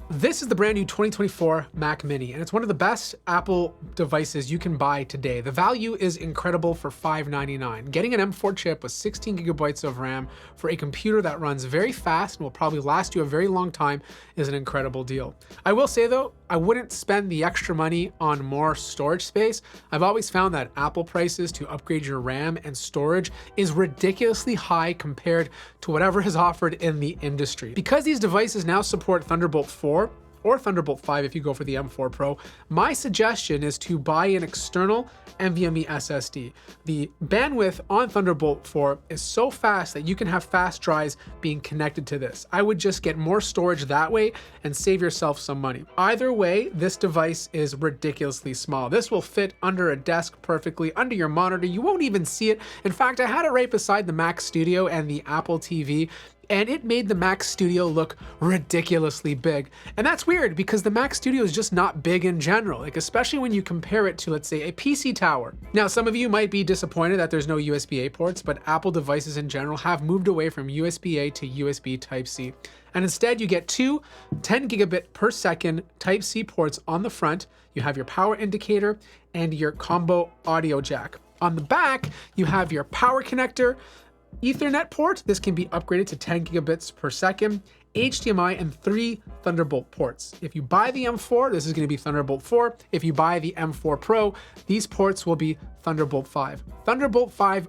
This is the brand new 2024 Mac Mini, and it's one of the best Apple devices you can buy today. The value is incredible for $599. Getting an M4 chip with 16 gigabytes of RAM for a computer that runs very fast and will probably last you a very long time is an incredible deal. I will say though, I wouldn't spend the extra money on more storage space. I've always found that Apple prices to upgrade your RAM and storage is ridiculously high compared to whatever is offered in the industry. Because these devices now support Thunderbolt 4 or Thunderbolt 5 if you go for the M4 Pro, my suggestion is to buy an external NVMe SSD. The bandwidth on Thunderbolt 4 is so fast that you can have fast drives being connected to this. I would just get more storage that way and save yourself some money. Either way, this device is ridiculously small. This will fit under a desk perfectly, under your monitor. You won't even see it. In fact, I had it right beside the Mac Studio and the Apple TV, and it made the Mac Studio look ridiculously big. And that's weird because the Mac Studio is just not big in general, like especially when you compare it to, let's say, a PC tower. Now, some of you might be disappointed that there's no USB-A ports, but Apple devices in general have moved away from USB-A to USB Type-C. And instead you get two 10 gigabit per second Type-C ports on the front. You have your power indicator and your combo audio jack. On the back, you have your power connector, Ethernet port. This can be upgraded to 10 gigabits per second, HDMI, and 3 Thunderbolt ports. If you buy the M4, this is going to be Thunderbolt 4. If you buy the M4 Pro, these ports will be Thunderbolt 5. Thunderbolt 5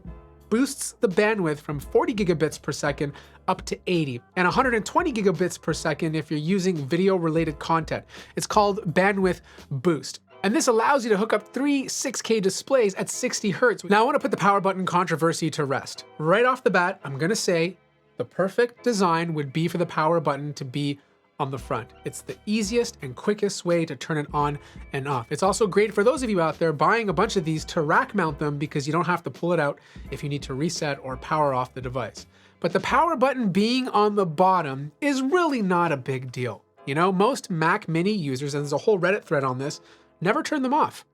boosts the bandwidth from 40 gigabits per second up to 80 and 120 gigabits per second if you're using video related content. It's called bandwidth boost. And this allows you to hook up three 6K displays at 60 Hertz. Now I want to put the power button controversy to rest. Right off the bat, I'm going to say the perfect design would be for the power button to be on the front. It's the easiest and quickest way to turn it on and off. It's also great for those of you out there buying a bunch of these to rack mount them because you don't have to pull it out if you need to reset or power off the device. But the power button being on the bottom is really not a big deal. You know, most Mac Mini users, and there's a whole Reddit thread on this, never turn them off.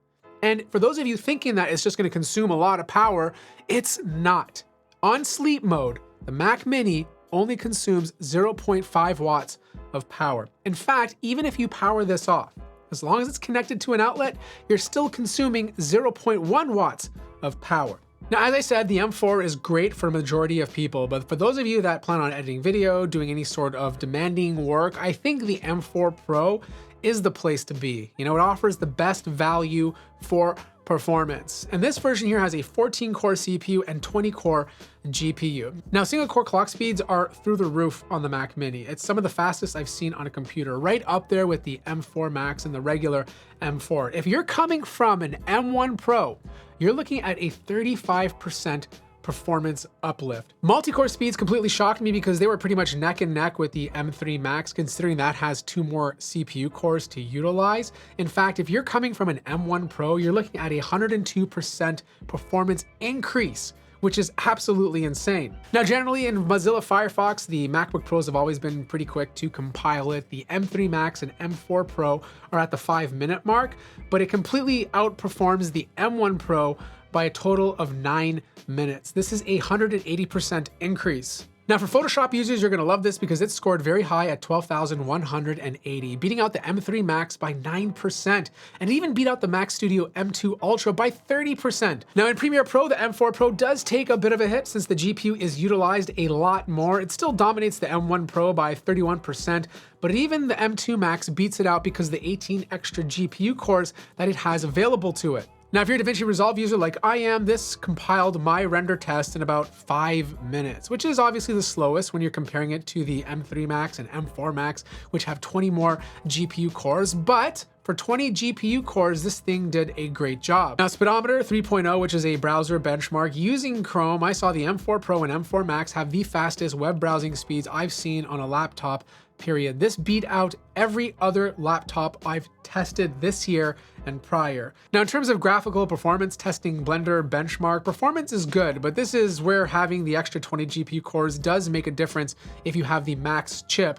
And for those of you thinking that it's just going to consume a lot of power, it's not. On sleep mode, the Mac Mini only consumes 0.5 watts of power. In fact, even if you power this off, as long as it's connected to an outlet, you're still consuming 0.1 watts of power. Now, as I said, the M4 is great for a majority of people, but for those of you that plan on editing video, doing any sort of demanding work, I think the M4 Pro is the place to be. You know, it offers the best value for performance. And this version here has a 14-core CPU and 20-core GPU. Now, single-core clock speeds are through the roof on the Mac Mini. It's some of the fastest I've seen on a computer, right up there with the M4 Max and the regular M4. If you're coming from an M1 Pro, you're looking at a 35% performance uplift. Multi-core speeds completely shocked me because they were pretty much neck and neck with the M3 Max, considering that has 2 more CPU cores to utilize. In fact, if you're coming from an M1 Pro, you're looking at a 102% performance increase, which is absolutely insane. Now, generally in Mozilla Firefox, the MacBook Pros have always been pretty quick to compile it. The M3 Max and M4 Pro are at the 5-minute mark, but it completely outperforms the M1 Pro by a total of 9 minutes. This is a 180% increase. Now, for Photoshop users, you're gonna love this because it scored very high at 12,180, beating out the M3 Max by 9%, and even beat out the Mac Studio M2 Ultra by 30%. Now, in Premiere Pro, the M4 Pro does take a bit of a hit since the GPU is utilized a lot more. It still dominates the M1 Pro by 31%, but even the M2 Max beats it out because of the 18 extra GPU cores that it has available to it. Now, if you're a DaVinci Resolve user like I am, this compiled my render test in about 5 minutes, which is obviously the slowest when you're comparing it to the M3 Max and M4 Max, which have 20 more GPU cores. But for 20 GPU cores, this thing did a great job. Now, Speedometer 3.0, which is a browser benchmark using Chrome, I saw the M4 Pro and M4 Max have the fastest web browsing speeds I've seen on a laptop, period. This beat out every other laptop I've tested this year and prior. Now, in terms of graphical performance, testing Blender benchmark, performance is good, but this is where having the extra 20 GPU cores does make a difference if you have the Max chip.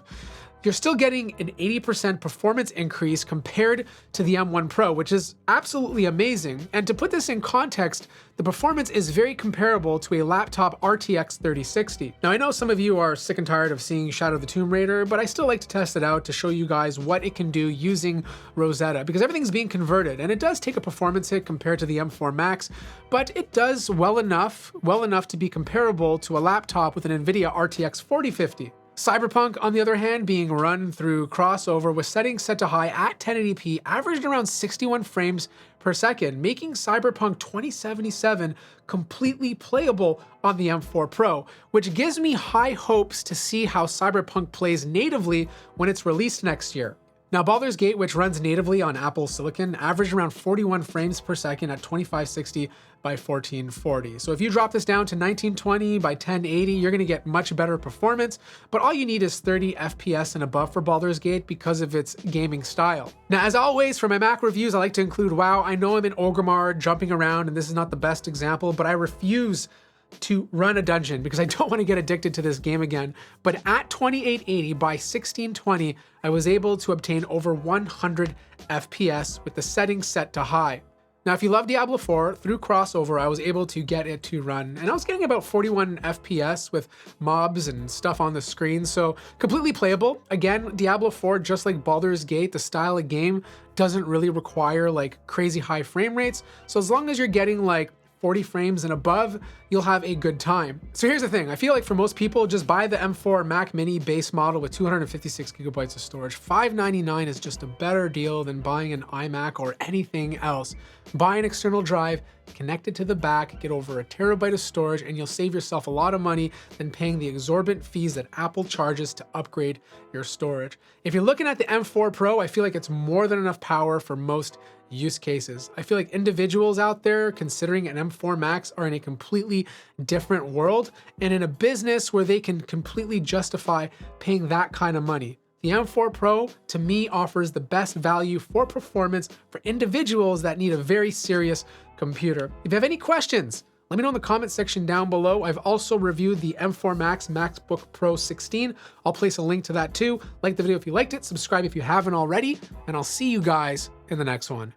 you're still getting an 80% performance increase compared to the M1 Pro, which is absolutely amazing. And to put this in context, the performance is very comparable to a laptop RTX 3060. Now, I know some of you are sick and tired of seeing Shadow of the Tomb Raider, but I still like to test it out to show you guys what it can do using Rosetta, because everything's being converted, and it does take a performance hit compared to the M4 Max, but it does well enough to be comparable to a laptop with an NVIDIA RTX 4050. Cyberpunk, on the other hand, being run through Crossover with settings set to high at 1080p, averaged around 61 frames per second, making Cyberpunk 2077 completely playable on the M4 Pro, which gives me high hopes to see how Cyberpunk plays natively when it's released next year. Now, Baldur's Gate, which runs natively on Apple Silicon, averaged around 41 frames per second at 2560 by 1440. So if you drop this down to 1920 by 1080, you're going to get much better performance, but all you need is 30 FPS and above for Baldur's Gate because of its gaming style. Now, as always, for my Mac reviews, I like to include WoW. I know I'm in Orgrimmar jumping around, and this is not the best example, but I refuse to run a dungeon because I don't want to get addicted to this game again. But at 2880 by 1620, I was able to obtain over 100 FPS with the settings set to high. Now, if you love Diablo 4, through Crossover, I was able to get it to run, and I was getting about 41 FPS with mobs and stuff on the screen, so completely playable. Again, Diablo 4, just like Baldur's Gate, the style of game doesn't really require like crazy high frame rates, so as long as you're getting like 40 frames and above, you'll have a good time. So here's the thing, I feel like for most people, just buy the M4 Mac Mini base model with 256 gigabytes of storage. $599 is just a better deal than buying an iMac or anything else. Buy an external drive, connect it to the back, get over a terabyte of storage, and you'll save yourself a lot of money than paying the exorbitant fees that Apple charges to upgrade your storage. If you're looking at the M4 Pro, I feel like it's more than enough power for most use cases. I feel like individuals out there considering an M4 Max are in a completely different world and in a business where they can completely justify paying that kind of money. The M4 Pro, to me, offers the best value for performance for individuals that need a very serious computer. If you have any questions, let me know in the comment section down below. I've also reviewed the M4 Max MacBook Pro 16. I'll place a link to that too. Like the video if you liked it, subscribe if you haven't already, and I'll see you guys in the next one.